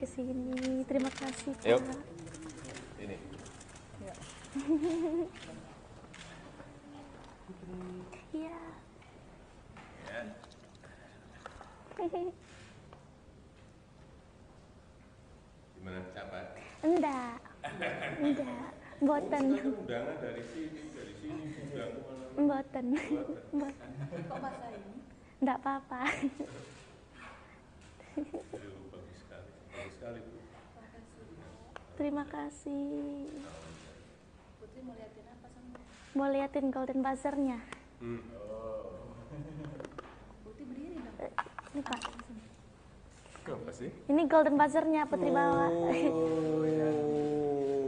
ke sini. Terima kasih, Pak. Yuk. Ini. Ya. Iya. Ya. Gimana capek? Enggak. Enggak. Mboten. Undangan dari sini undang kemana? Mboten. Mboten. Kok bahasa ini? Enggak apa-apa. Bagus sekali. Bagus sekali, Bu. Terima kasih. Putri mau liatin apa sama? Mau liatin golden buzzer-nya? Putri berdiri dong. Ini, Pak. Apa sih? Ini golden buzzer-nya Putri bawa.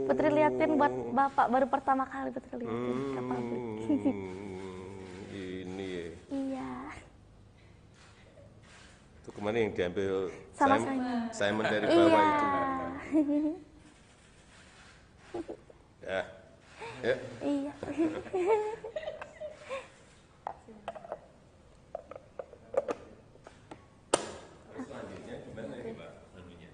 Putri liatin buat Bapak, baru pertama kali Putri liatin ke pabrik. Ini ya. Iya. Itu kemana yang diambil Sama Simon dari bawah Iya. itu? Ya. Ya. Iya. Selanjutnya gimana ini, Pak? Anunya.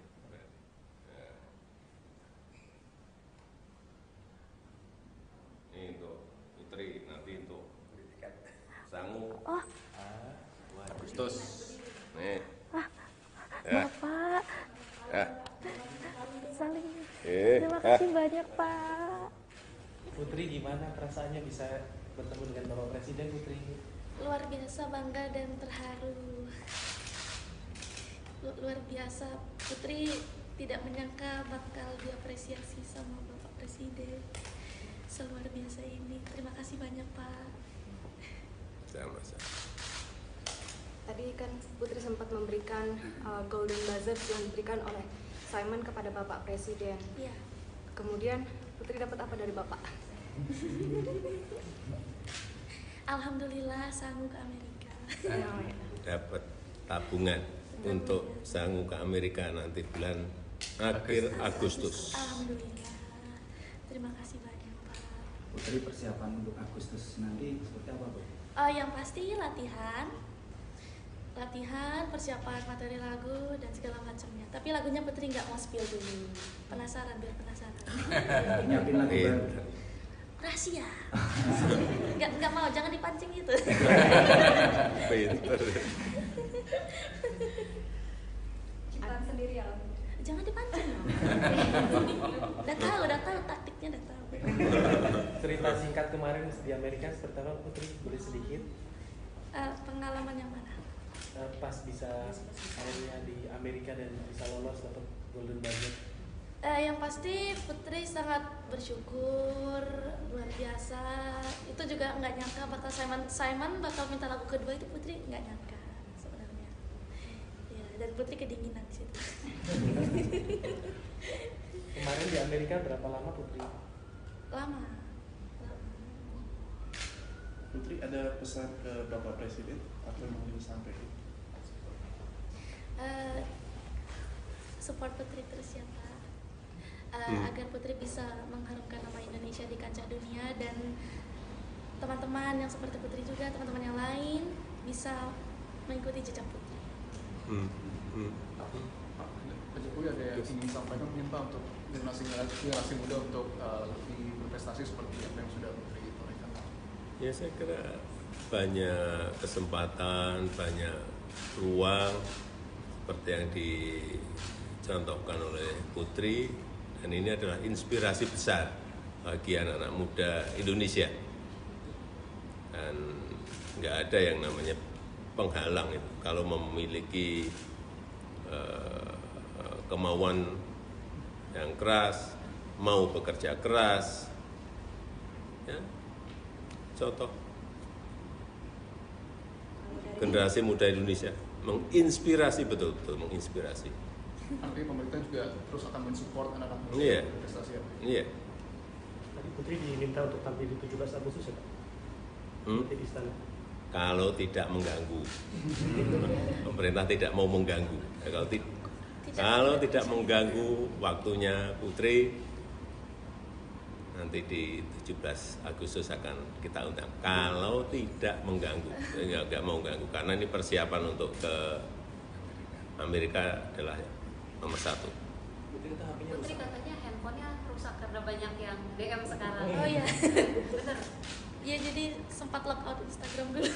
Ini untuk Putri, nanti untuk Sangu. Oh, Agustus. Nih. Ya. Bapak. Ya. Saling. Eh. Terima kasih banyak, Pak. Putri, gimana perasaannya bisa bertemu dengan Bapak Presiden, Putri? Luar biasa bangga dan terharu. Luar biasa, Putri tidak menyangka bakal diapresiasi sama Bapak Presiden seluar biasa ini. Terima kasih banyak, Pak. Sama-sama. Tadi kan Putri sempat memberikan golden buzzer yang diberikan oleh Simon kepada Bapak Presiden. Iya. Kemudian Putri dapat apa dari Bapak? Alhamdulillah sanggup ke Amerika. Dapat tabungan untuk Sangu ke Amerika nanti bulan akhir Agustus. Alhamdulillah. Terima kasih banyak, Pak. Putri, persiapan untuk Agustus nanti seperti apa, Bu? Yang pasti latihan, persiapan materi lagu dan segala macamnya. Tapi lagunya Putri nggak mau spill dulu. Penasaran, biar penasaran. Nyiapin lagu baru. Rahasia. Nggak mau, jangan dipancing gitu. Pinter. Ciptaan sendiri ya? Jangan dipancing loh. Udah tahu taktiknya, udah tahu. Cerita singkat kemarin di Amerika seperti apa, Putri? Boleh sedikit? Pengalaman yang mana? Pas bisa akhirnya di Amerika dan bisa lolos dapat golden buzzer. Yang pasti Putri sangat bersyukur, luar biasa. Itu juga nggak nyangka bakal Simon bakal minta lagu kedua, itu Putri nggak nyangka sebenarnya. Ya, dan Putri kedinginan di situ. Kemarin di Amerika berapa lama, Putri? Lama. Putri, ada pesan ke Bapak Presiden apa yang mau disampaikan? Support Putri terus ya, Pak. Agar Putri bisa mengharumkan nama Indonesia di kancah dunia, dan teman-teman yang seperti Putri juga, teman-teman yang lain bisa mengikuti jejak Putri. Pak Jokowi ada yang ingin sampaikan mungkin Pak untuk generasi muda untuk lebih berprestasi seperti apa yang sudah Putri torehkan? Ya, saya kira banyak kesempatan, banyak ruang seperti yang dicontohkan oleh Putri, dan ini adalah inspirasi besar bagi anak-anak muda Indonesia. Dan nggak ada yang namanya penghalang itu kalau memiliki kemauan yang keras, mau bekerja keras, ya, contoh generasi muda Indonesia menginspirasi, betul-betul menginspirasi. Artinya pemerintah juga terus akan mensupport anak-anak muda Iya. berprestasi ya? Iya. Tadi Putri diminta untuk tampil di 17 Agustus ya, Pak? Di istana. Kalau tidak mengganggu, pemerintah tidak mau mengganggu. Ya, kalau tidak mengganggu waktunya Putri, nanti di 17 Agustus akan kita undang. Kalau tidak mengganggu, nggak mau mengganggu, karena ini persiapan untuk ke Amerika adalah nomor 1. Putri itu HP-nya Putri rusak. katanya handphonenya rusak karena banyak yang DM sekarang. Oh iya. Bener. Iya, jadi sempat lockout Instagram dulu.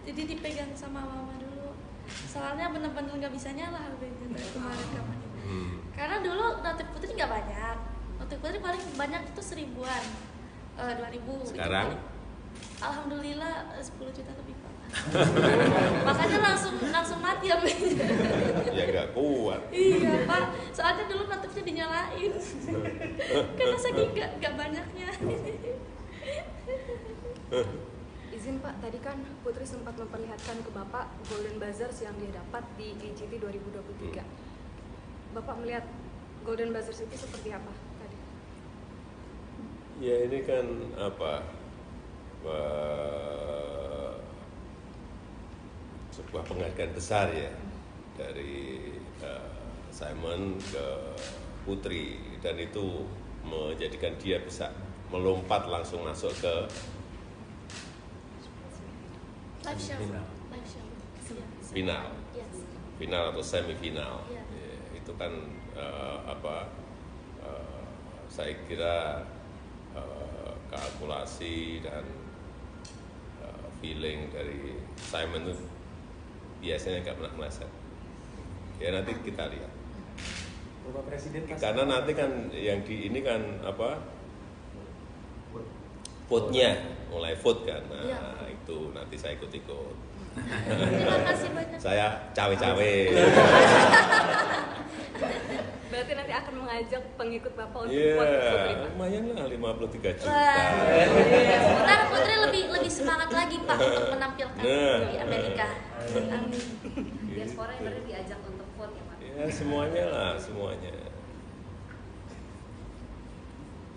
Jadi dipegang sama mama dulu. Soalnya bener-bener nggak bisa nyala HP-nya kemarin kamarnya. Karena dulu notif Putri nggak banyak. Notif Putri paling banyak itu 1000-an, 2000. Sekarang? Itu alhamdulillah 10 juta lebih Pak. Makanya langsung mati HP-nya. Ya nggak kuat. Iya Pak, soalnya dulu notifnya dinyalain. Karena saking nggak banyaknya. Izin Pak, tadi kan Putri sempat memperlihatkan ke Bapak Golden Buzzers yang dia dapat di AGT 2023. Bapak melihat Golden Buzzers itu seperti apa tadi? Ya ini kan sebuah penghargaan besar ya dari Simon ke Putri, dan itu menjadikan dia bisa melompat langsung masuk ke Live show. Final. Live show. Iya. final, Yes. final atau semifinal. Iya. Ya, itu kan saya kira kalkulasi dan feeling dari Simon itu biasanya nggak pernah meleset. Ya nanti kita lihat. Bapak Presiden pas Karena nanti kan yang di ini kan vote-nya mulai vote kan. Nah, Iya. itu nanti saya ikut-ikut. Terima kasih banyak. Saya cawe-cawe. Berarti nanti akan mengajak pengikut Bapak untuk Iya, vote Putri, Pak. lumayan lah 53 juta. Wah, ntar Putri lebih semangat lagi Pak untuk menampilkan Nah. di Amerika. Amin. Diaspora yang berarti diajak untuk vote ya Pak. Ya semuanya lah, semuanya.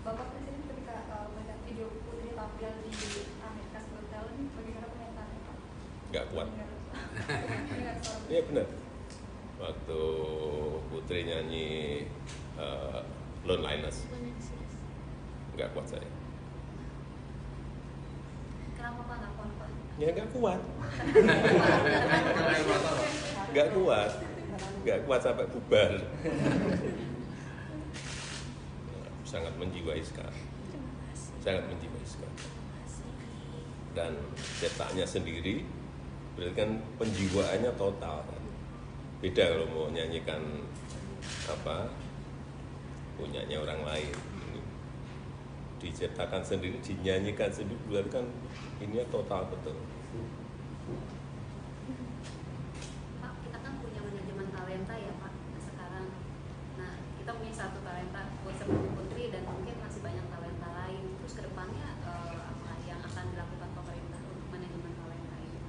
Bapak Presiden ketika melihat video Putri tampil di Amerika Got Talent, bagaimana pernyataannya Pak? Nggak kuat. Dengan suara Iya benar. Waktu Putri nyanyi Loneliness, nggak kuat saya. Kenapa Pak nggak kuat Pak? Ya nggak kuat. Nggak kuat. Nggak kuat sampai bubar. Sangat menjiwai sekali. Sangat menjiwai sekali. Dan cetaknya sendiri berarti kan penjiwaannya total kan. Beda kalau mau nyanyikan punyanya orang lain. Ini diciptakan sendiri, dinyanyikan sendiri berarti kan ini total betul. Pak, kita kan punya manajemen talenta ya Pak sekarang. Nah, kita punya satu talenta seperti Putri dan mungkin masih banyak talenta lain. Terus kedepannya apa yang akan dilakukan pemerintah untuk manajemen talenta ini?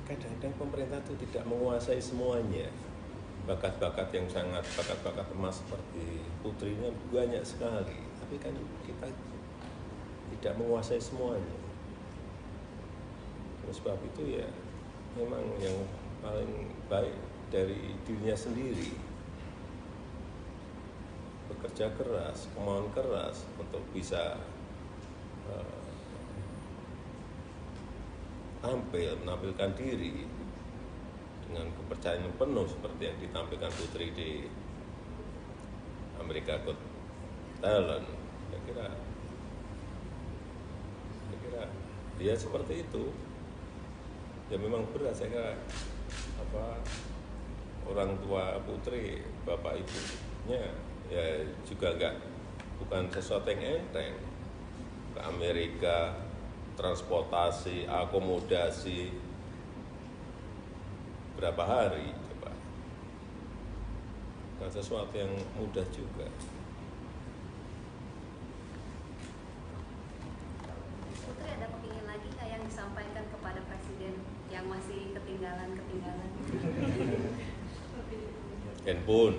Kadang-kadang pemerintah itu tidak menguasai semuanya. Bakat-bakat yang sangat bakat-bakat emas seperti Putrinya banyak sekali, tapi kan kita tidak menguasai semuanya. Oleh sebab itu ya memang yang paling baik dari dirinya sendiri, bekerja keras, kemauan keras untuk bisa tampil, menampilkan diri dengan kepercayaan yang penuh seperti yang ditampilkan Putri di Amerika Got Talent. Saya kira dia seperti itu. Ya memang berat, saya kira orang tua Putri, bapak ibunya ya juga bukan sesuatu yang enteng. Ke Amerika, transportasi, akomodasi, berapa hari coba, bukan sesuatu yang mudah juga. Putri ada kepingin lagi nggak yang disampaikan kepada Presiden yang masih ketinggalan? Handphone.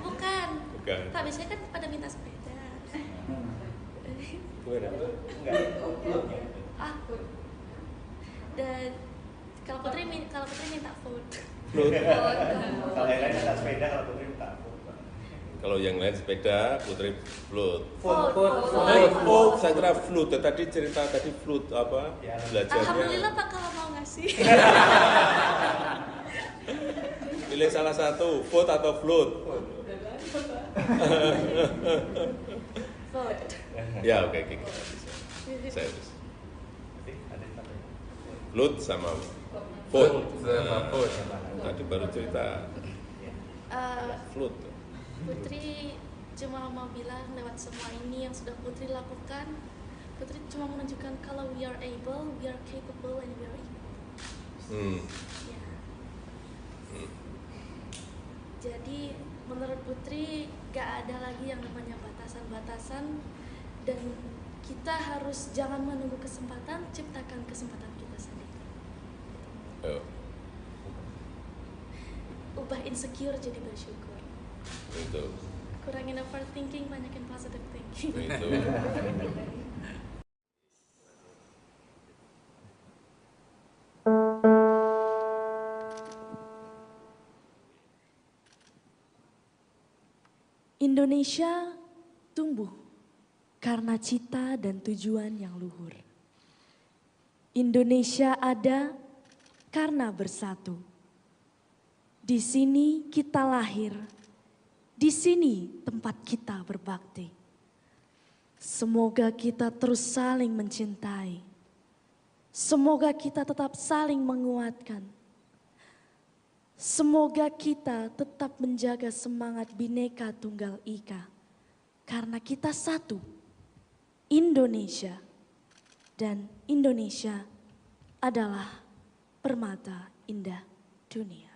Bukan. Bukan. Pak, biasanya kan pada minta sepeda. Gimana? Ah. Dan kalau Putri minta food. Float. Kalau yang lain ada sepeda, kalau Putri minta foto. Kalau yang lain sepeda, Putri float. Foto. Saya kira float. Tadi cerita tadi float Ya. belajarnya. Alhamdulillah Pak kalau mau ngasih. Pilih salah satu, vote atau float? Vote. Ya oke, kita bisa. Saya bisa. Float sama vote. Tadi baru cerita float. Putri cuma mau bilang lewat semua ini yang sudah Putri lakukan, Putri cuma menunjukkan kalau we are able, we are capable, and we are equal. Ya. Jadi menurut Putri gak ada lagi yang namanya batasan-batasan, dan kita harus jangan menunggu kesempatan, ciptakan kesempatan kita sendiri. Ubah insecure jadi bersyukur. Itu. Kurangin overthinking, banyakin positive thinking. Itu. Indonesia tumbuh karena cita dan tujuan yang luhur. Indonesia ada karena bersatu. Di sini kita lahir, di sini tempat kita berbakti. Semoga kita terus saling mencintai. Semoga kita tetap saling menguatkan. Semoga kita tetap menjaga semangat Bhinneka Tunggal Ika. Karena kita satu, Indonesia. Dan Indonesia adalah permata indah dunia.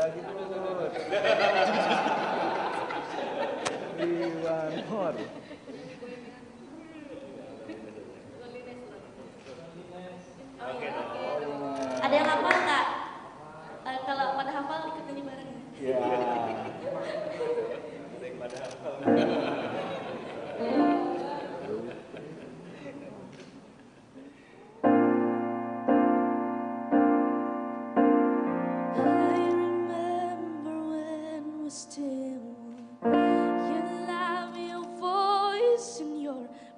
lagi Put. One more. Ada yang hafal nggak? Kalau pada hafal ikut nyanyi bareng. Ya.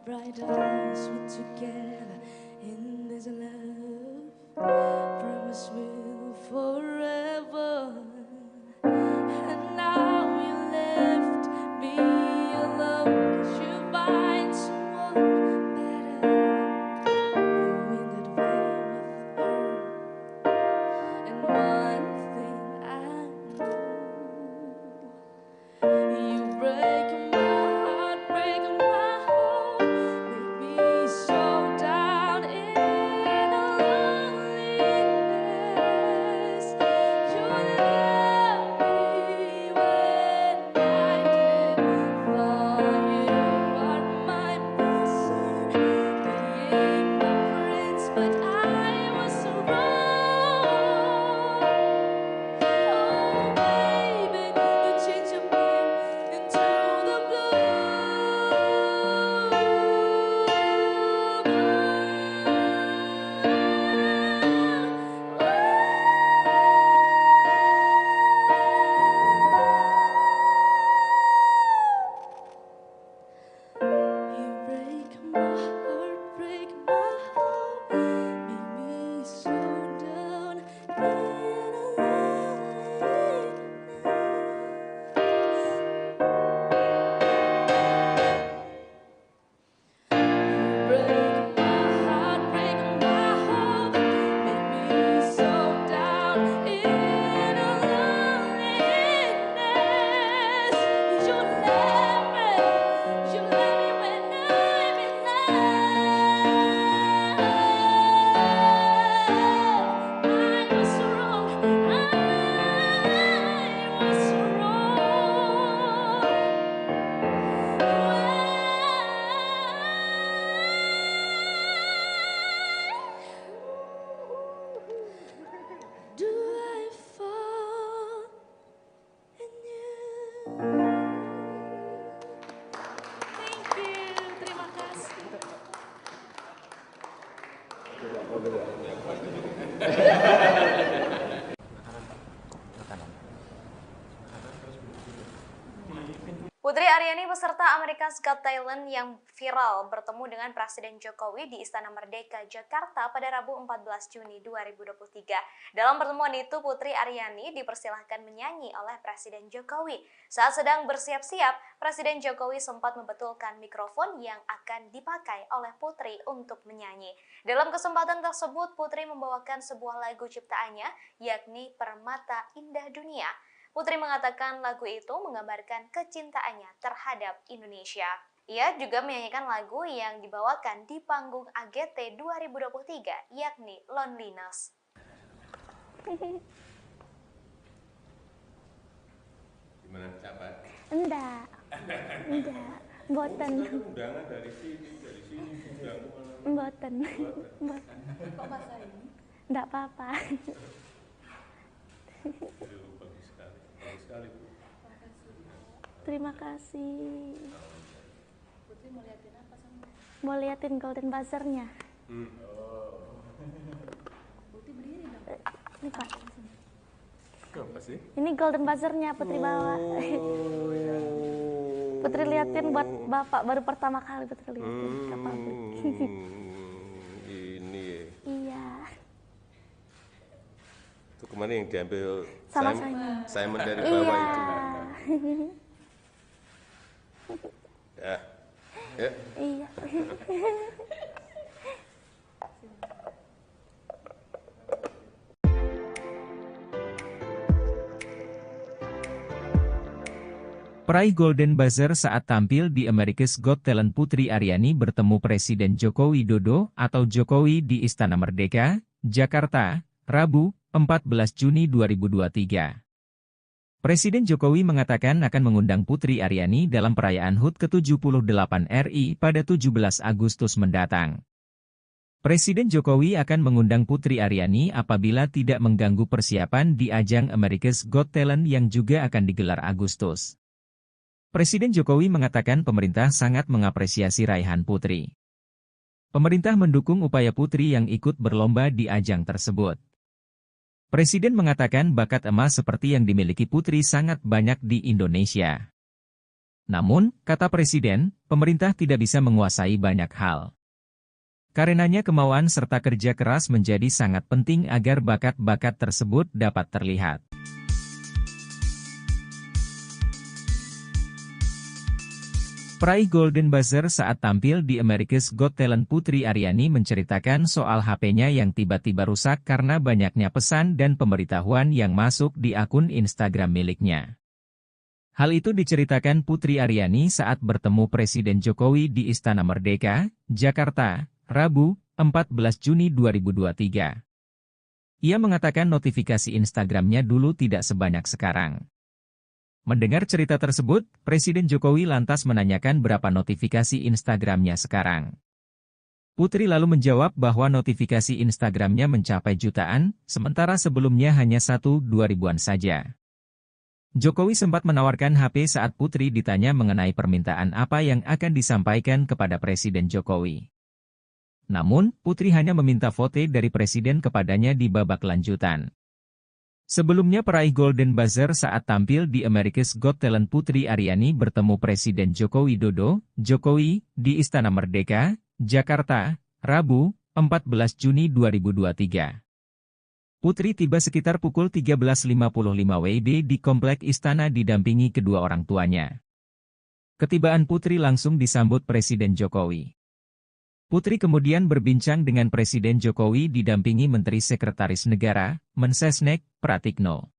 Bright eyes, we're together in this love. Promise we'll forever. And now you left me alone, 'cause you find someone better. You went that way with her. And one thing I know, you break my heart, break my heart. Make me so down in loneliness. You left me when I didn't. Thought you are my person, being my prince, but I was so wrong. Oh baby, you changed your pink into the You break my heart, break my heart, make me so down in break my heart, break my heart, make me so down in loneliness. You left me when I'm in love. I was wrong, I was wrong. Do I fall in you? Thank you, terima kasih. Putri Aryani peserta America's Got Talent yang viral bertemu dengan Presiden Jokowi di Istana Merdeka, Jakarta pada Rabu 14 Juni 2023. Dalam pertemuan itu, Putri Aryani dipersilahkan menyanyi oleh Presiden Jokowi. Saat sedang bersiap-siap, Presiden Jokowi sempat membetulkan mikrofon yang akan dipakai oleh Putri untuk menyanyi. Dalam kesempatan tersebut, Putri membawakan sebuah lagu ciptaannya, yakni Permata Indah Dunia. Putri mengatakan lagu itu menggambarkan kecintaannya terhadap Indonesia. Ia juga menyanyikan lagu yang dibawakan di panggung AGT 2023, yakni Loneliness. Gimana capek? Enggak. Mboten. Undangan dari sini undang Mboten. Kok bahasa ini? Enggak apa-apa. Bagus sekali Bu. Terima kasih. Putri mau liatin apa sama? Mau liatin Golden Buzzer-nya. Putri berdiri dong. Ini Pak. Apa sih? Ini Golden Buzzer-nya Putri bawa. Putri liatin buat Bapak, baru pertama kali Putri liatin ke pabrik. Ini ya. Iya. Itu kemarin yang diambil Sama Simon dari Iya. bawah itu. Ya. Ya. Iya. Peraih Golden Buzzer saat tampil di America's Got Talent. Putri Aryani bertemu Presiden Joko Widodo atau Jokowi di Istana Merdeka, Jakarta, Rabu, 14 Juni 2023. Presiden Jokowi mengatakan akan mengundang Putri Aryani dalam perayaan HUT ke-78 RI pada 17 Agustus mendatang. Presiden Jokowi akan mengundang Putri Aryani apabila tidak mengganggu persiapan di ajang America's Got Talent yang juga akan digelar Agustus. Presiden Jokowi mengatakan pemerintah sangat mengapresiasi raihan Putri. Pemerintah mendukung upaya Putri yang ikut berlomba di ajang tersebut. Presiden mengatakan bakat emas seperti yang dimiliki Putri sangat banyak di Indonesia. Namun, kata Presiden, pemerintah tidak bisa menguasai banyak hal. Karenanya kemauan serta kerja keras menjadi sangat penting agar bakat-bakat tersebut dapat terlihat. Peraih Golden Buzzer saat tampil di America's Got Talent Putri Aryani menceritakan soal HP-nya yang tiba-tiba rusak karena banyaknya pesan dan pemberitahuan yang masuk di akun Instagram miliknya. Hal itu diceritakan Putri Aryani saat bertemu Presiden Jokowi di Istana Merdeka, Jakarta, Rabu, 14 Juni 2023. Ia mengatakan notifikasi Instagramnya dulu tidak sebanyak sekarang. Mendengar cerita tersebut, Presiden Jokowi lantas menanyakan berapa notifikasi Instagramnya sekarang. Putri lalu menjawab bahwa notifikasi Instagramnya mencapai jutaan, sementara sebelumnya hanya 1-2 ribuan saja. Jokowi sempat menawarkan HP saat Putri ditanya mengenai permintaan apa yang akan disampaikan kepada Presiden Jokowi. Namun, Putri hanya meminta foto dari Presiden kepadanya di babak lanjutan. Sebelumnya peraih Golden Buzzer saat tampil di America's Got Talent Putri Aryani bertemu Presiden Joko Widodo, Jokowi, di Istana Merdeka, Jakarta, Rabu, 14 Juni 2023. Putri tiba sekitar pukul 13.55 WIB di Komplek Istana didampingi kedua orang tuanya. Ketibaan Putri langsung disambut Presiden Jokowi. Putri kemudian berbincang dengan Presiden Jokowi didampingi Menteri Sekretaris Negara, Mensesnek, Pratikno.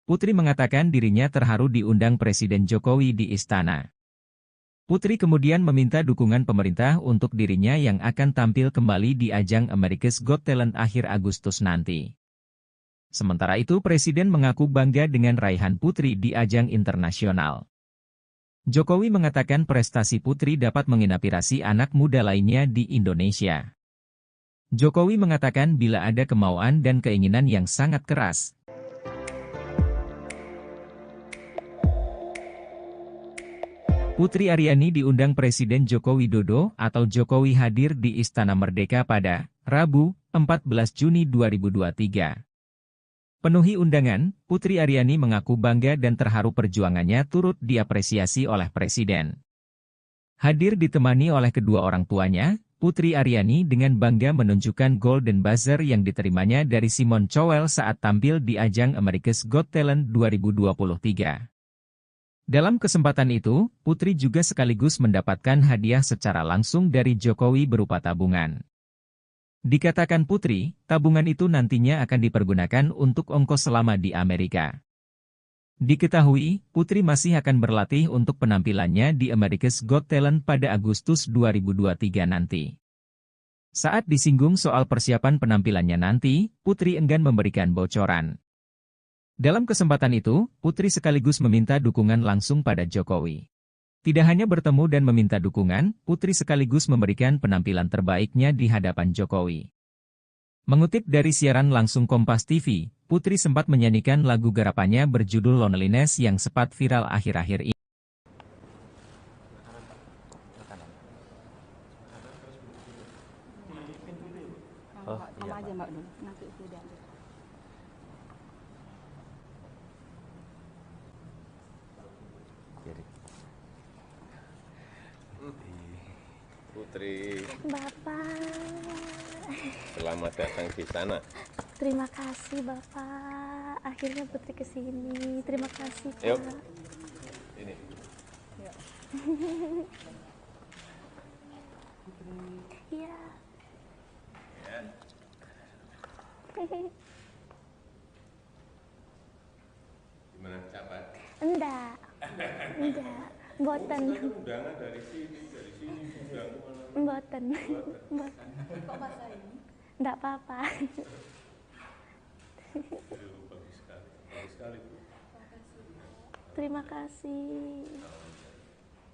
Putri mengatakan dirinya terharu diundang Presiden Jokowi di istana. Putri kemudian meminta dukungan pemerintah untuk dirinya yang akan tampil kembali di ajang America's Got Talent akhir Agustus nanti. Sementara itu Presiden mengaku bangga dengan raihan Putri di ajang internasional. Jokowi mengatakan prestasi Putri dapat menginspirasi anak muda lainnya di Indonesia. Jokowi mengatakan bila ada kemauan dan keinginan yang sangat keras, Putri Aryani diundang Presiden Joko Widodo atau Jokowi hadir di Istana Merdeka pada Rabu, 14 Juni 2023. Penuhi undangan, Putri Aryani mengaku bangga dan terharu perjuangannya turut diapresiasi oleh Presiden. Hadir ditemani oleh kedua orang tuanya, Putri Aryani dengan bangga menunjukkan Golden Buzzer yang diterimanya dari Simon Cowell saat tampil di ajang America's Got Talent 2023. Dalam kesempatan itu, Putri juga sekaligus mendapatkan hadiah secara langsung dari Jokowi berupa tabungan. Dikatakan Putri, tabungan itu nantinya akan dipergunakan untuk ongkos selama di Amerika. Diketahui, Putri masih akan berlatih untuk penampilannya di America's Got Talent pada Agustus 2023 nanti. Saat disinggung soal persiapan penampilannya nanti, Putri enggan memberikan bocoran. Dalam kesempatan itu, Putri sekaligus meminta dukungan langsung pada Jokowi. Tidak hanya bertemu dan meminta dukungan, Putri sekaligus memberikan penampilan terbaiknya di hadapan Jokowi. Mengutip dari siaran langsung Kompas TV, Putri sempat menyanyikan lagu garapannya berjudul Loneliness yang sempat viral akhir-akhir ini. Oh, iya, aja Mbak dulu, nanti itu dia. Putri, Bapak. selamat datang di sana. Terima kasih Bapak. Akhirnya Putri kesini. Terima kasih Pak. Yuk. Ini. Iya. Iya. Gimana capat? Enggak. Enggak. Boten. Undangan dari sini undangan. Boten. Kok bahasa ini? Enggak apa-apa. Bagus sekali. Bagus sekali, Bu. Makasih. Terima kasih.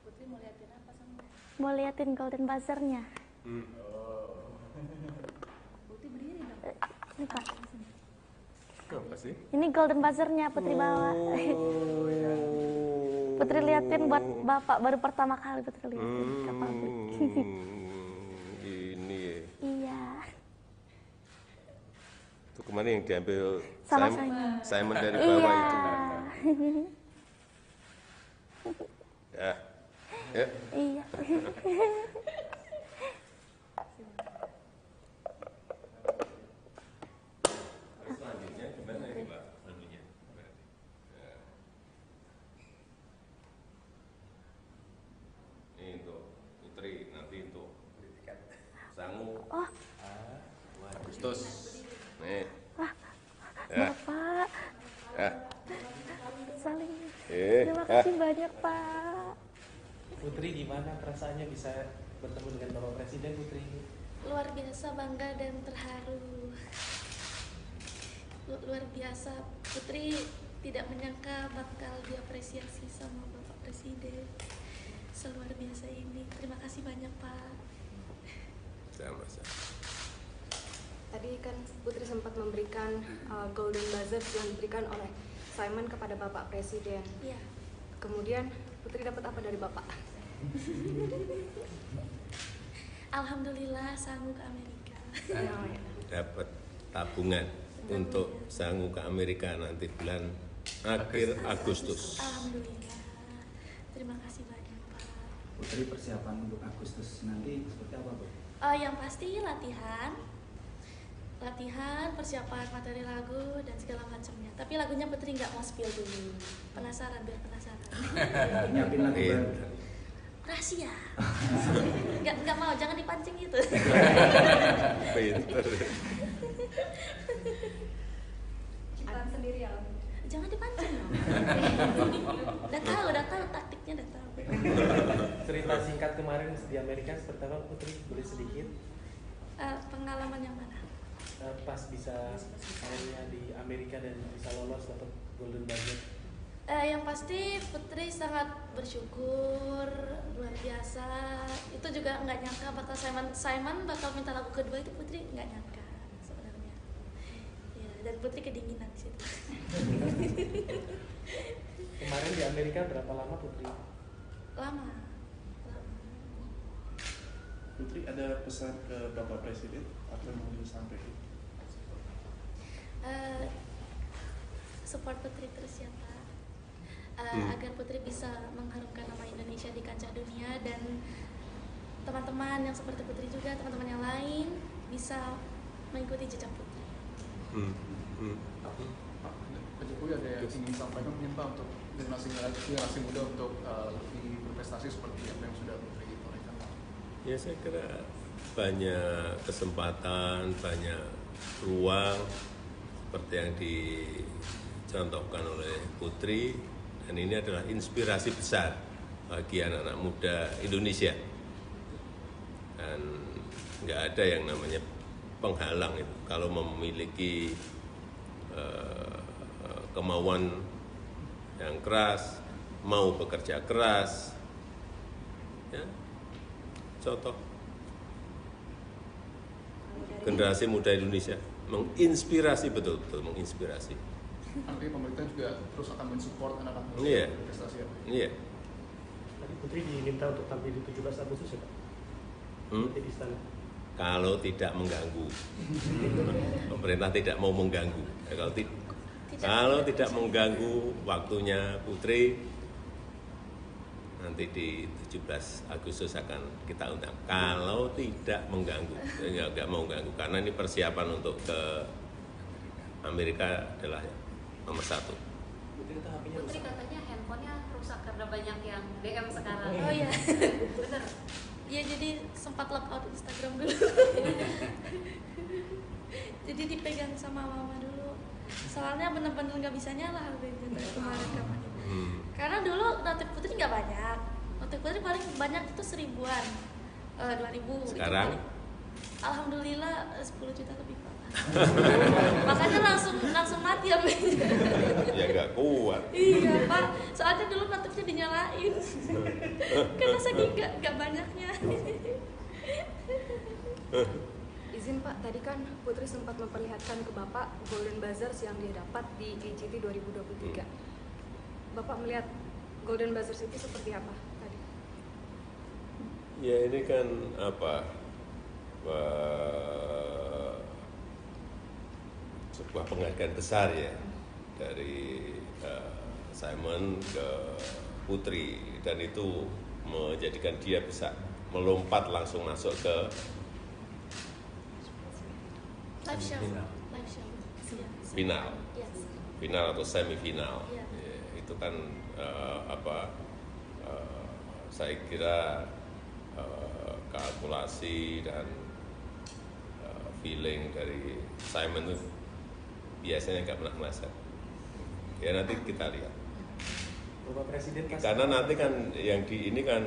Putri mau liatin apa sama? Mau liatin golden buzzernya. Putri berdiri dong. Ini Pak. Apa sih? Ini golden buzzernya Putri bawa. Putri liatin buat Bapak, baru pertama kali Putri liatin ke pabrik. Ini ya. Iya. Itu kemarin yang diambil Sama Simon dari bawah iya. itu. Ya. Ya. Iya. Selanjutnya gimana ini Pak? Selanjutnya. Ini untuk Putri, nanti untuk Sangu. Oh. Agustus. Nih. Wah. Ya. Bapak. Ya. Saling. Eh, Terima kasih banyak Pak. Putri, gimana perasaannya bisa bertemu dengan Bapak Presiden, Putri? Luar biasa bangga dan terharu. Luar biasa. Putri tidak menyangka bakal diapresiasi sama Bapak Presiden seluar biasa ini. Terima kasih banyak Pak. Sama-sama. Tadi kan Putri sempat memberikan golden buzzer yang diberikan oleh Simon kepada Bapak Presiden. Iya. Kemudian Putri dapat apa dari Bapak? Alhamdulillah Sangu ke Amerika. Dapat tabungan untuk Sangu ke Amerika nanti bulan akhir Agustus. Alhamdulillah. Terima kasih banyak Pak. Putri, persiapan untuk Agustus nanti seperti apa, Bu? Yang pasti latihan, persiapan materi lagu dan segala macamnya. Tapi lagunya Putri nggak mau spill dulu. Penasaran, biar penasaran. Nyiapin lagu baru. Rahasia. Nggak mau, jangan dipancing gitu. Pinter. Ciptaan sendiri ya. Jangan dipancing dong. Udah tahu taktiknya udah tahu. Cerita singkat kemarin di Amerika seperti apa, Putri? Boleh sedikit? Pengalaman yang mana? Pas bisa akhirnya di Amerika dan bisa lolos dapat golden buzzer. Yang pasti Putri sangat bersyukur, luar biasa. Itu juga nggak nyangka bakal Simon bakal minta lagu kedua, itu Putri nggak nyangka sebenarnya. Ya, dan Putri kedinginan di situ. Kemarin di Amerika berapa lama, Putri? Lama. Putri, ada pesan ke Bapak Presiden apa yang mau disampaikan? Support Putri terus ya Pak. Agar Putri bisa mengharumkan nama Indonesia di kancah dunia, dan teman-teman yang seperti Putri juga, teman-teman yang lain bisa mengikuti jejak Putri. Pak Jokowi ada yang ingin sampaikan mungkin Pak untuk generasi muda untuk lebih berprestasi seperti apa yang sudah Putri torehkan? Ya saya kira banyak kesempatan, banyak ruang seperti yang dicontohkan oleh Putri, dan ini adalah inspirasi besar bagi anak-anak muda Indonesia. Dan nggak ada yang namanya penghalang itu kalau memiliki kemauan yang keras, mau bekerja keras, ya, contoh generasi muda Indonesia menginspirasi, betul-betul menginspirasi. Artinya pemerintah juga terus akan mensupport anak-anak muda Iya. berprestasi ya? Iya. Tadi Putri diminta untuk tampil di 17 Agustus ya Pak? Di istana. Kalau tidak mengganggu, pemerintah tidak mau mengganggu. Ya, kalau tidak mengganggu waktunya Putri, nanti di 17 Agustus akan kita undang. Kalau tidak mengganggu, ya nggak mau mengganggu, karena ini persiapan untuk ke Amerika adalah nomor satu. Putri katanya handphonenya rusak karena banyak yang DM sekarang. Oh iya. Bener. Iya, jadi sempat lockout Instagram dulu. Jadi dipegang sama mama dulu. Soalnya bener-bener nggak bisa nyala kemarin. Karena dulu notif Putri nggak banyak. Notif Putri paling banyak itu 1000-an, 2000. Sekarang? Itu alhamdulillah 10 juta lebih Pak. Makanya langsung mati ya. Ya nggak kuat. Iya Pak, soalnya dulu notifnya dinyalain karena saking nggak banyaknya. Izin Pak, tadi kan Putri sempat memperlihatkan ke Bapak Golden Bazaars yang dia dapat di AGT 2023. Bapak melihat Golden Bazaars itu seperti apa tadi? Ya ini kan sebuah penghargaan besar ya dari Simon ke Putri, dan itu menjadikan dia bisa melompat langsung masuk ke Live show. final, final atau semifinal. Yeah. Ya, itu kan saya kira kalkulasi dan feeling dari Simon itu biasanya nggak pernah meleset. Ya nanti kita lihat. Bapak Presiden Karena nanti kan yang di ini kan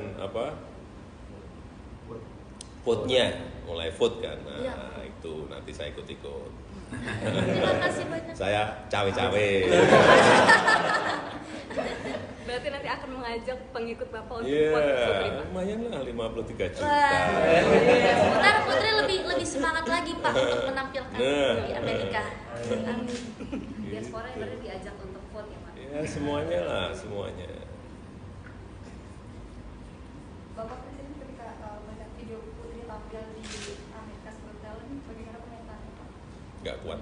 vote-nya mulai vote kan. Nah, ya. itu nanti saya ikut-ikut. Terima kasih banyak. Saya cawe-cawe. Berarti nanti akan mengajak pengikut Bapak untuk Iya, vote Putri, Pak. lumayan lah 53 juta. Ntar Putri lebih semangat lagi Pak untuk menampilkan di Amerika. Amin. Diaspora yang berarti diajak untuk vote ya Pak? Ya semuanya lah, semuanya. Bapak Presiden ketika melihat video Putri tampil di America's Got Talent, bagaimana komentaarnya Pak? Nggak kuat.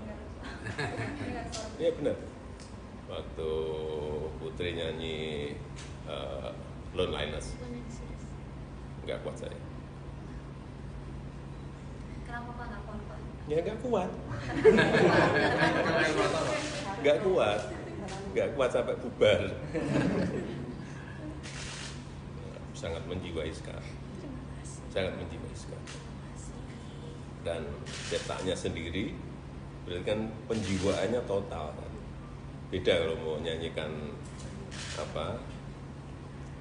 Dengan suara Iya benar. Waktu Putri nyanyi Loneliness, nggak kuat saya. Kenapa Pak nggak kuat Pak? Ya nggak kuat. Nggak kuat sampai bubar. Sangat menjiwai sekali. Sangat menjiwai sekali. Dan cetaknya sendiri, berarti kan penjiwaannya total kan. Beda kalau mau nyanyikan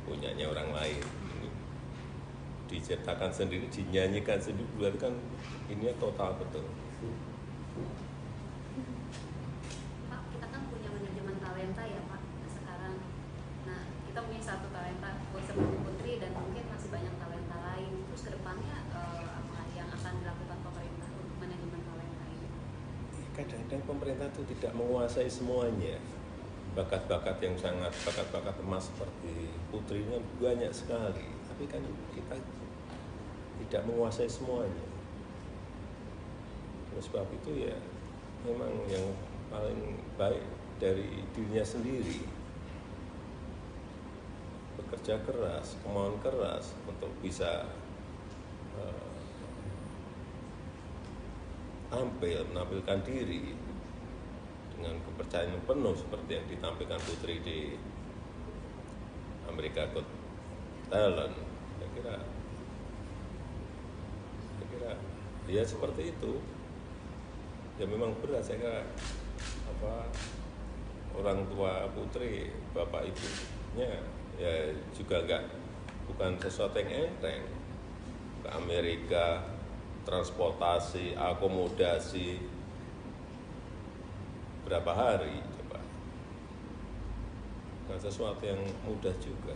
punyanya orang lain. Ini diciptakan sendiri, dinyanyikan sendiri, berarti kan ini total betul. Pak, kita kan punya manajemen talenta ya Pak sekarang. Nah, kita punya satu talenta seperti Putri dan mungkin masih banyak talenta lain. Terus kedepannya apa yang akan dilakukan pemerintah untuk manajemen talenta ini? Kadang-kadang pemerintah itu tidak menguasai semuanya. Bakat-bakat yang sangat bakat-bakat emas seperti Putrinya banyak sekali, tapi kan kita tidak menguasai semuanya. Oleh sebab itu ya memang yang paling baik dari dirinya sendiri, bekerja keras, kemauan keras untuk bisa tampil, menampilkan diri dengan kepercayaan penuh seperti yang ditampilkan Putri di America Got Talent. Saya kira ya seperti itu. Ya memang berat, saya kira orang tua Putri, bapak ibunya ya juga bukan sesuatu yang enteng. Ke Amerika, transportasi, akomodasi, berapa hari coba, bukan sesuatu yang mudah juga.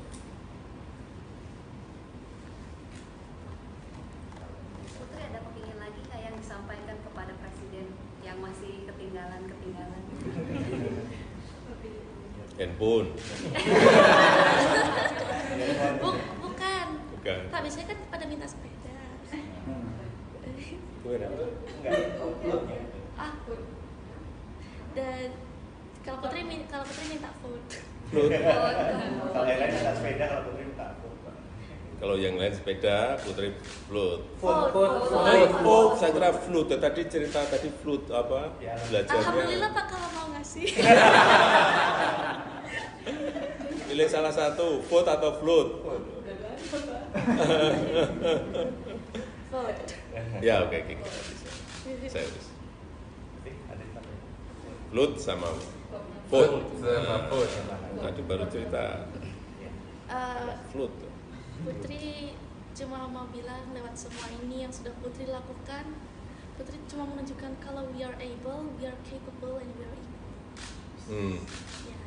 Putri ada kepingin lagi yang disampaikan kepada Presiden yang masih ketinggalan? Handphone. Bukan. Bukan. Pak, biasanya kan pada minta sepeda. Dan kalau Putri minta food. Kalau yang lain minta sepeda, kalau Putri minta food. Kalau yang lain sepeda, Putri float. Food. Saya kira float. Tadi cerita float Ya. belajarnya. Alhamdulillah Pak kalau mau ngasih. Pilih salah satu, foot atau float. Food. Ya oke. Saya urus. Float sama foot. Tadi baru cerita float. Putri cuma mau bilang lewat semua ini yang sudah Putri lakukan, Putri cuma menunjukkan kalau we are able, we are capable, and we are equal. Ya.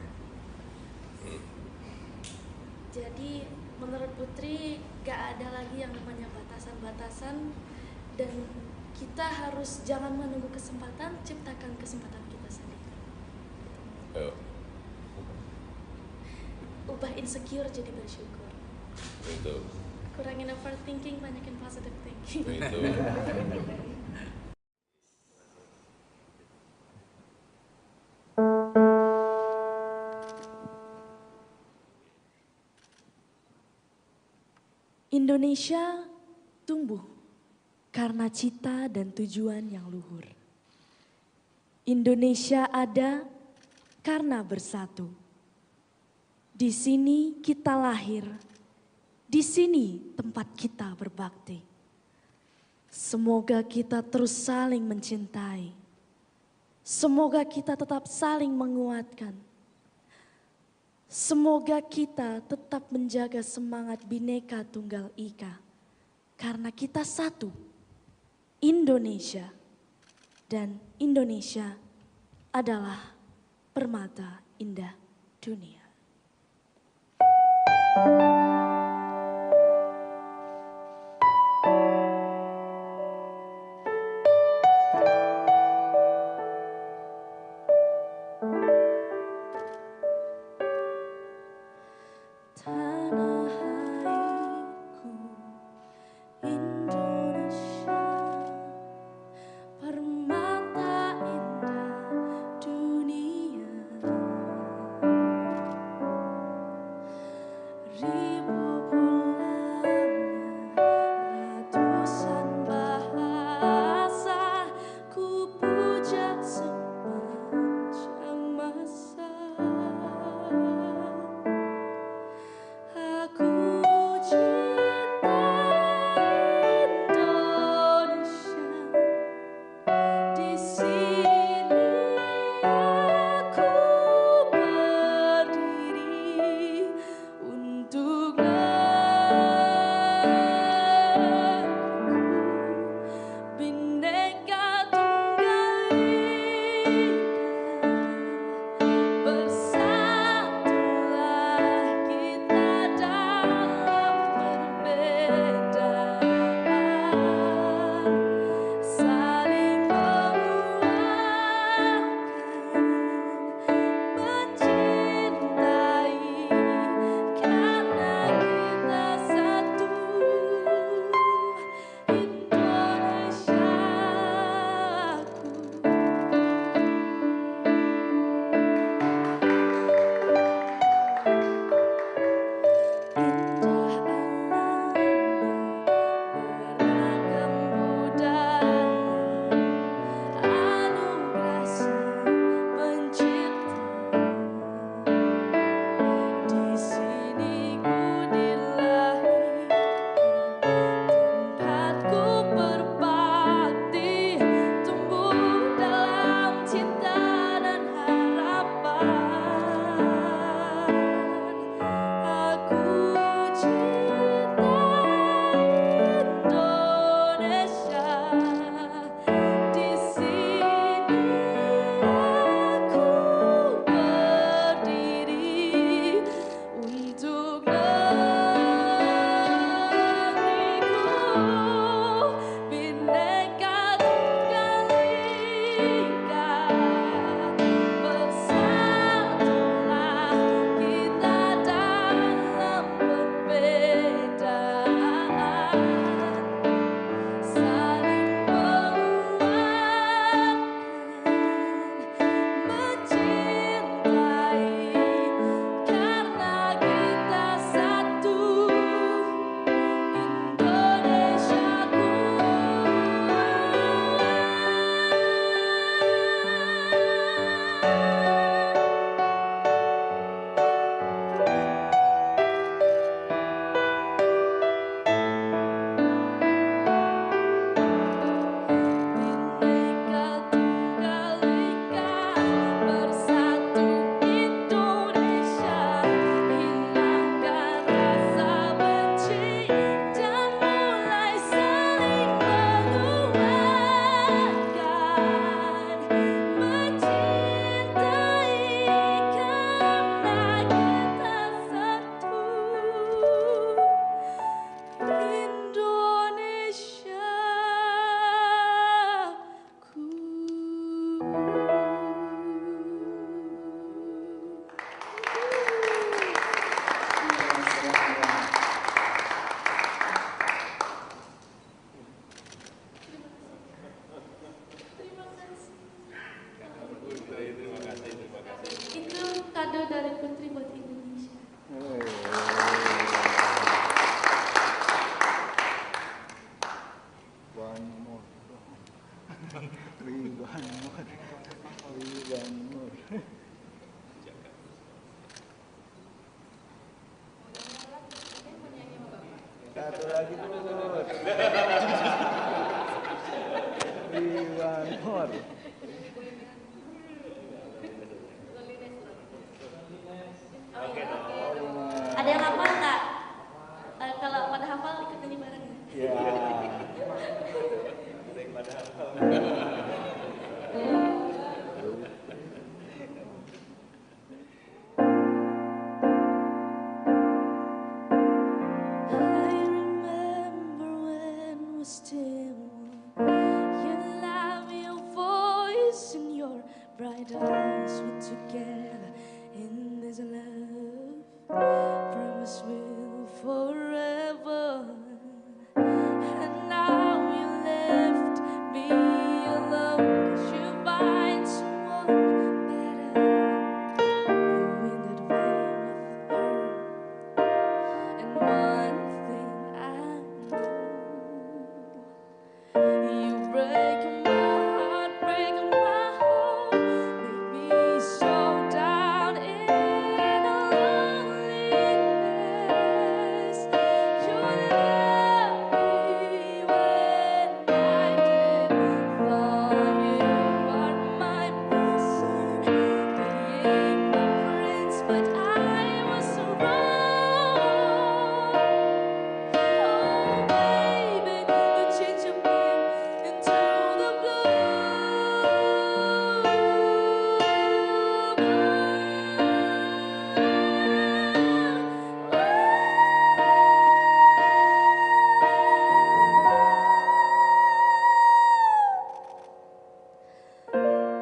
Jadi menurut Putri gak ada lagi yang namanya batasan-batasan, dan kita harus jangan menunggu kesempatan, ciptakan kesempatan kita sendiri. Ubah insecure jadi bersyukur. Itu. Kurangin overthinking, banyakin positive thinking. Itu. Indonesia tumbuh karena cita dan tujuan yang luhur. Indonesia ada karena bersatu. Di sini kita lahir, di sini tempat kita berbakti. Semoga kita terus saling mencintai. Semoga kita tetap saling menguatkan. Semoga kita tetap menjaga semangat Bhinneka Tunggal Ika. Karena kita satu, Indonesia. Dan Indonesia adalah permata indah dunia. Tanah airku Indonesia, permata indah dunia. Itu kado dari Putri buat Indonesia. One more. One more. Satu lagi Put. One more. Ada yang hafal nggak? Kalau pada hafal ikut nyanyi bareng. Ya. I remember when we're still warm. Your love, your voice, and your bright eyes were together in this love. Promise we'll forever. And now you left me alone 'cause you find someone better. You went that way with her. And one thing I know, you break my heart, break my heart, make me so down in loneliness. You left me when I didn't thought you were my person, being my prince, but I was so wrong. Oh baby, you changed your blue into the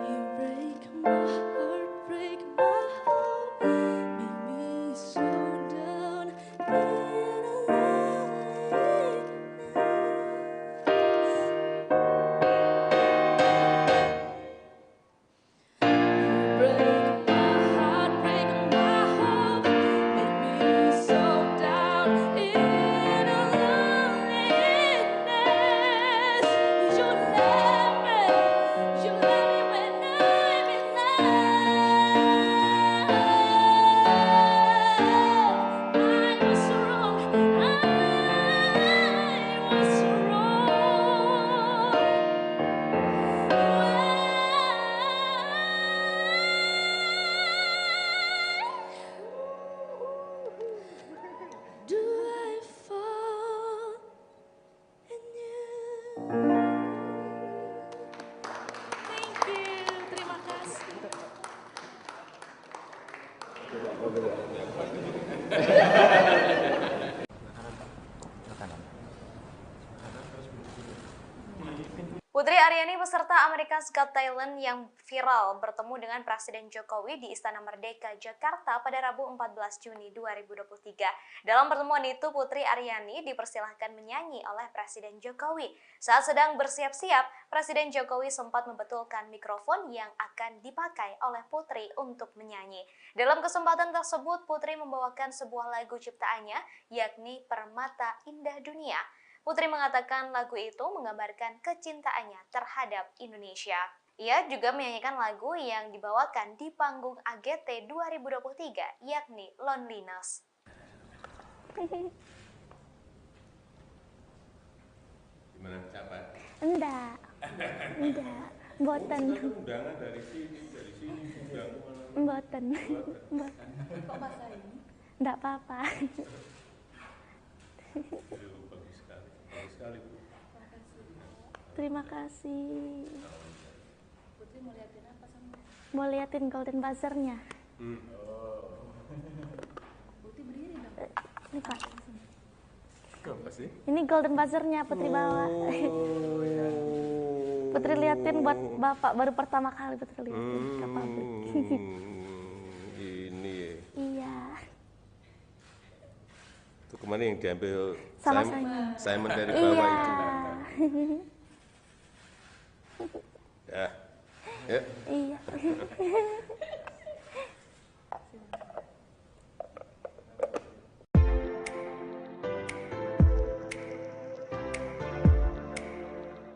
You break my heart, break my heart, make me so down in break my heart, break my heart, make me so down in loneliness. You left me when I'm in love. I was wrong, I was wrong. Do I fall in you? Thank you, terima kasih. Putri Aryani peserta America's Got Talent yang viral bertemu dengan Presiden Jokowi di Istana Merdeka, Jakarta pada Rabu 14 Juni 2023. Dalam pertemuan itu, Putri Aryani dipersilahkan menyanyi oleh Presiden Jokowi. Saat sedang bersiap-siap, Presiden Jokowi sempat membetulkan mikrofon yang akan dipakai oleh Putri untuk menyanyi. Dalam kesempatan tersebut, Putri membawakan sebuah lagu ciptaannya, yakni Permata Indah Dunia. Putri mengatakan lagu itu menggambarkan kecintaannya terhadap Indonesia. Ia juga menyanyikan lagu yang dibawakan di panggung AGT 2023, yakni Loneliness. Gimana capek? Enggak. Mboten. Undangan dari sini undangan. Mboten. Kok bahasa ini? Enggak apa-apa. Bagus sekali, Bu. Terima kasih. Putri mau liatin apa sama? Mau liatin Golden Buzzer-nya. Putri berdiri dong. Ini Pak. Apa sih? Ini Golden Buzzer-nya Putri bawa. Putri liatin buat Bapak, baru pertama kali Putri liatin ke pabrik. Ini ya. Iya. Itu kemana yang diambil Sama Simon dari Iya. bawah itu? Ya. Ya. Iya.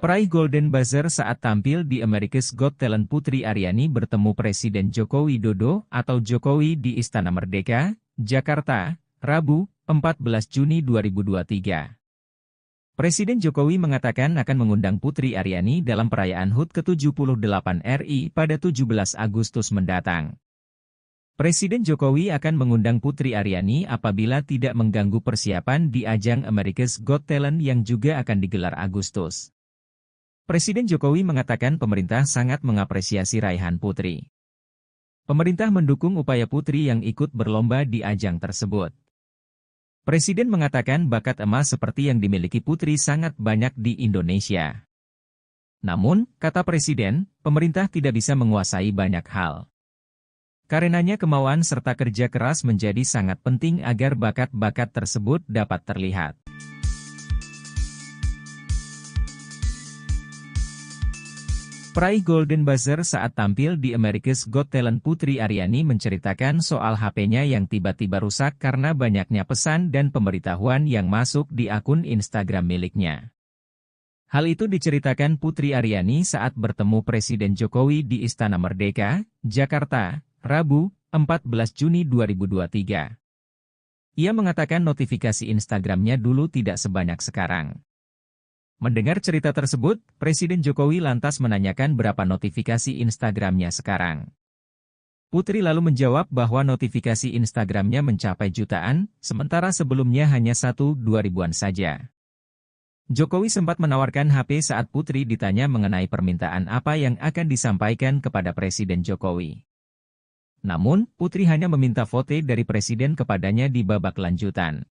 Peraih Golden Buzzer saat tampil di America's Got Talent Putri Aryani bertemu Presiden Joko Widodo atau Jokowi di Istana Merdeka, Jakarta, Rabu, 14 Juni 2023. Presiden Jokowi mengatakan akan mengundang Putri Aryani dalam perayaan HUT ke-78 RI pada 17 Agustus mendatang. Presiden Jokowi akan mengundang Putri Aryani apabila tidak mengganggu persiapan di ajang America's Got Talent yang juga akan digelar Agustus. Presiden Jokowi mengatakan pemerintah sangat mengapresiasi raihan Putri. Pemerintah mendukung upaya Putri yang ikut berlomba di ajang tersebut. Presiden mengatakan bakat emas seperti yang dimiliki Putri sangat banyak di Indonesia. Namun, kata Presiden, pemerintah tidak bisa menguasai banyak hal. Karenanya kemauan serta kerja keras menjadi sangat penting agar bakat-bakat tersebut dapat terlihat. Peraih Golden Buzzer saat tampil di America's Got Talent Putri Aryani menceritakan soal HP-nya yang tiba-tiba rusak karena banyaknya pesan dan pemberitahuan yang masuk di akun Instagram miliknya. Hal itu diceritakan Putri Aryani saat bertemu Presiden Jokowi di Istana Merdeka, Jakarta, Rabu, 14 Juni 2023. Ia mengatakan notifikasi Instagramnya dulu tidak sebanyak sekarang. Mendengar cerita tersebut, Presiden Jokowi lantas menanyakan berapa notifikasi Instagramnya sekarang. Putri lalu menjawab bahwa notifikasi Instagramnya mencapai jutaan, sementara sebelumnya hanya 1-2 ribuan saja. Jokowi sempat menawarkan HP saat Putri ditanya mengenai permintaan apa yang akan disampaikan kepada Presiden Jokowi. Namun, Putri hanya meminta foto dari Presiden kepadanya di babak lanjutan.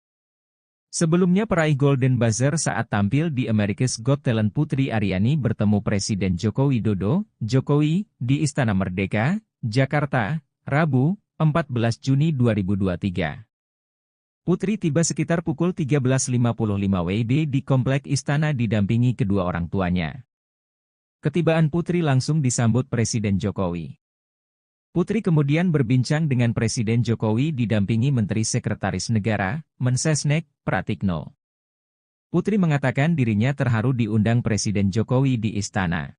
Sebelumnya peraih Golden Buzzer saat tampil di America's Got Talent Putri Aryani bertemu Presiden Joko Widodo, Jokowi, di Istana Merdeka, Jakarta, Rabu, 14 Juni 2023. Putri tiba sekitar pukul 13.55 WIB di Komplek Istana didampingi kedua orang tuanya. Ketibaan Putri langsung disambut Presiden Jokowi. Putri kemudian berbincang dengan Presiden Jokowi didampingi Menteri Sekretaris Negara, Mensesnek, Pratikno. Putri mengatakan dirinya terharu diundang Presiden Jokowi di istana.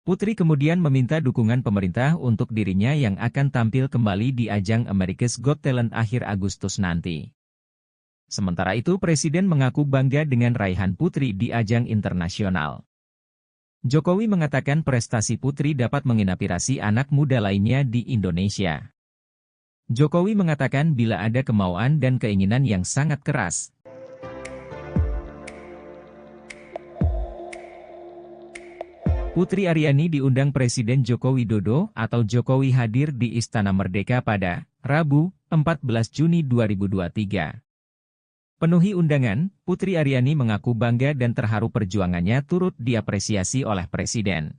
Putri kemudian meminta dukungan pemerintah untuk dirinya yang akan tampil kembali di ajang America's Got Talent akhir Agustus nanti. Sementara itu Presiden mengaku bangga dengan raihan Putri di ajang internasional. Jokowi mengatakan prestasi Putri dapat menginspirasi anak muda lainnya di Indonesia. Jokowi mengatakan bila ada kemauan dan keinginan yang sangat keras, Putri Aryani diundang Presiden Joko Widodo atau Jokowi hadir di Istana Merdeka pada Rabu, 14 Juni 2023. Penuhi undangan, Putri Aryani mengaku bangga dan terharu perjuangannya turut diapresiasi oleh Presiden.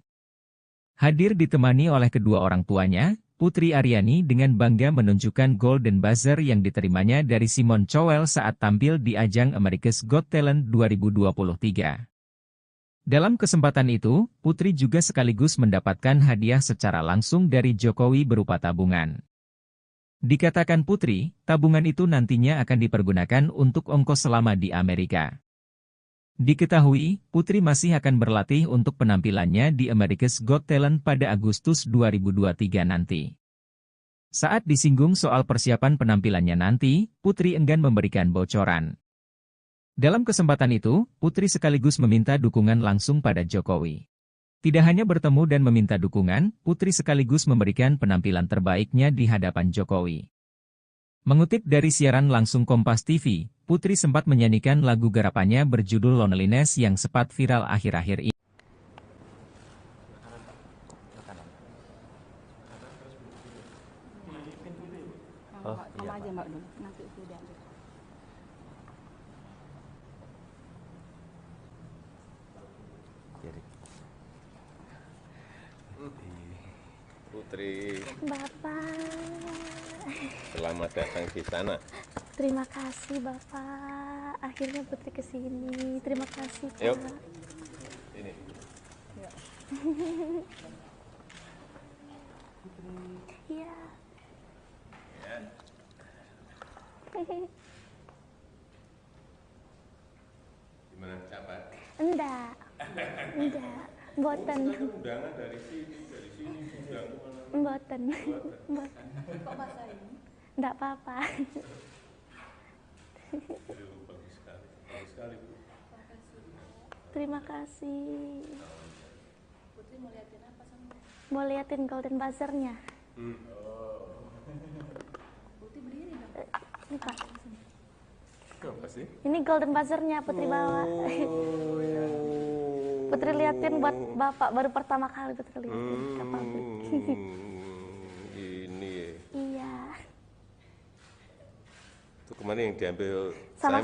Hadir ditemani oleh kedua orang tuanya, Putri Aryani dengan bangga menunjukkan Golden Buzzer yang diterimanya dari Simon Cowell saat tampil di ajang America's Got Talent 2023. Dalam kesempatan itu, Putri juga sekaligus mendapatkan hadiah secara langsung dari Jokowi berupa tabungan. Dikatakan Putri, tabungan itu nantinya akan dipergunakan untuk ongkos selama di Amerika. Diketahui, Putri masih akan berlatih untuk penampilannya di America's Got Talent pada Agustus 2023 nanti. Saat disinggung soal persiapan penampilannya nanti, Putri enggan memberikan bocoran. Dalam kesempatan itu, Putri sekaligus meminta dukungan langsung pada Jokowi. Tidak hanya bertemu dan meminta dukungan, Putri sekaligus memberikan penampilan terbaiknya di hadapan Jokowi. Mengutip dari siaran langsung Kompas TV, Putri sempat menyanyikan lagu garapannya berjudul Loneliness yang sempat viral akhir-akhir ini. Mama aja Mbak dulu, nanti itu dia ambil. Putri, Bapak. selamat datang di sana. Terima kasih Bapak. Akhirnya Putri kesini. Terima kasih Pak. Yuk. Ini. Iya. Ya. Gimana capek? Enggak. Mboten. Itu undangan dari sini undang kemana? Mboten. Mboten. Kok bahasa ini? Enggak apa-apa. Bagus sekali Bu. Terima kasih. Putri mau liatin apa sama? Mau liatin Golden Buzzer-nya? Putri berdiri dong. Ini Pak. Apa sih? Ini Golden Buzzer-nya Putri bawa. Putri liatin buat Bapak, baru pertama kali Putri liatin ke pabrik. Ini ya. Iya. Itu kemarin yang diambil Sama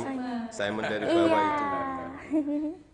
Simon saya. dari bawah itu. Iya.